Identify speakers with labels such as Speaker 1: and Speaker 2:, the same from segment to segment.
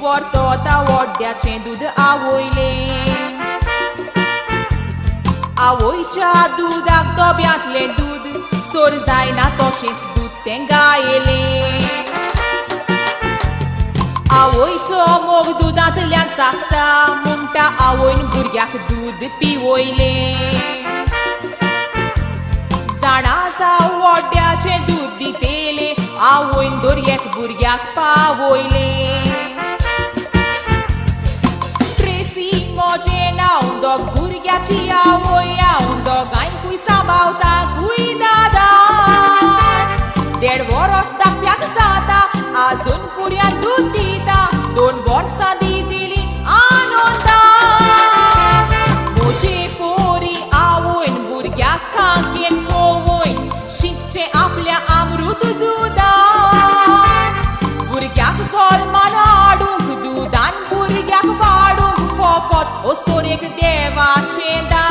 Speaker 1: Vortota ordeace dud avoile Avoicea dudak dobiatle dud Sorzaina toșeț dud tengaele Avoico mog dudat leanța ta Munta avoin burgheac dud pioile Zanaza ordeace dud ditele Avoin doriec burgheac pavoile Mogena un dog burghiaci avoia un dog ai cui sabauta cui dada Der voros da piazzata azun puria dudita don borsa ditili anonda Moce pori avoin burghia kanken kovoin Shinkce aplea amrut duda Burghiac solmanadung dudan burghiac vadung Focot ostorek deva cenda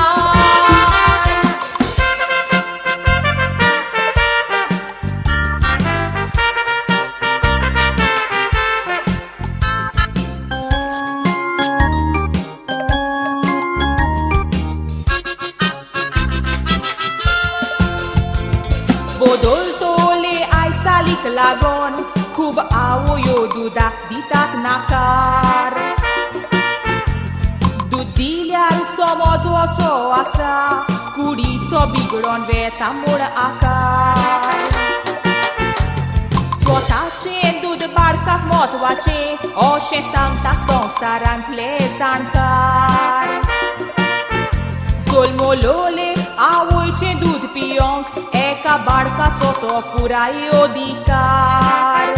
Speaker 1: Bodol tole ai salik lagon Kub avoyo dudak ditak nakar Dudiliar somozo soasa Curico bigron veta mur akar Svotace dud barcac motvace Oșe sancta sonsarant le sankar Solmolole avoice dud pionc Eka barca coto furai odikar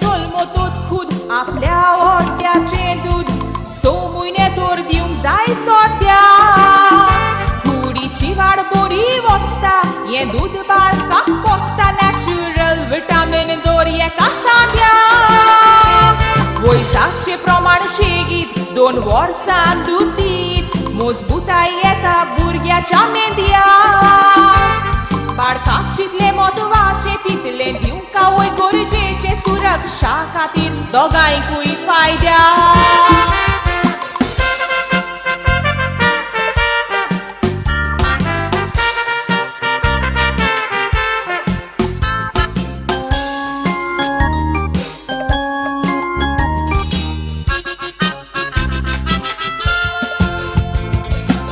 Speaker 1: Zolmotoți cud aplea ordea ce dud Somuine tordium zai sotea Curici barbori vosta E dud barca posta natural Vitamin dorie ca sabia Voi zace proman shegit Don vorsa dudit Mos butaieta burghia cea media Barca citle motovace title dium ca oi gorgece surat shakatin dogai cui faidea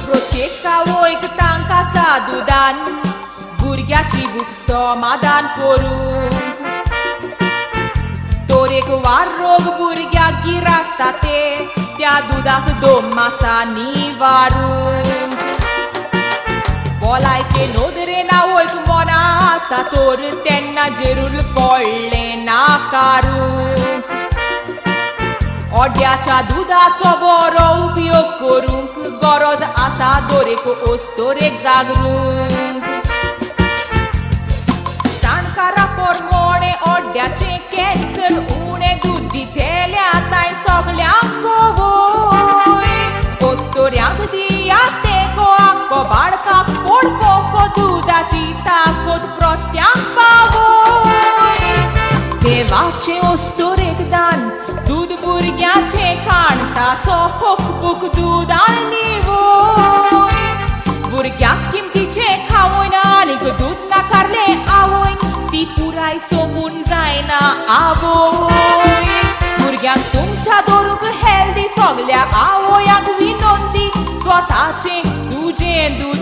Speaker 1: Protecta oi câtan casa dudan Burghiaci buc somadan porung Torek varrog burghia girastate Te-a dudak domma sa nivarung Bolai che nodrena oik mona Sator tenna gerul polle nakarung Ordeacea dudat soboro upiok korung Goroz asa dorek ostorek zagrung Hormone ordeace cancer Une duditele atai sogleam covoi Ostoream diateco Acco barca for poco Dudacita cod proteam pavoi Te vace ostorec dan Dud burghiace canta Co hoc buc dudan nivoi Burghiac kimtice ca oinanic Dud na carle avoin Tipurai somun zaina avoi Burghian tumcha dorug heldi Soglea avoiag vinondi Svotace duge dud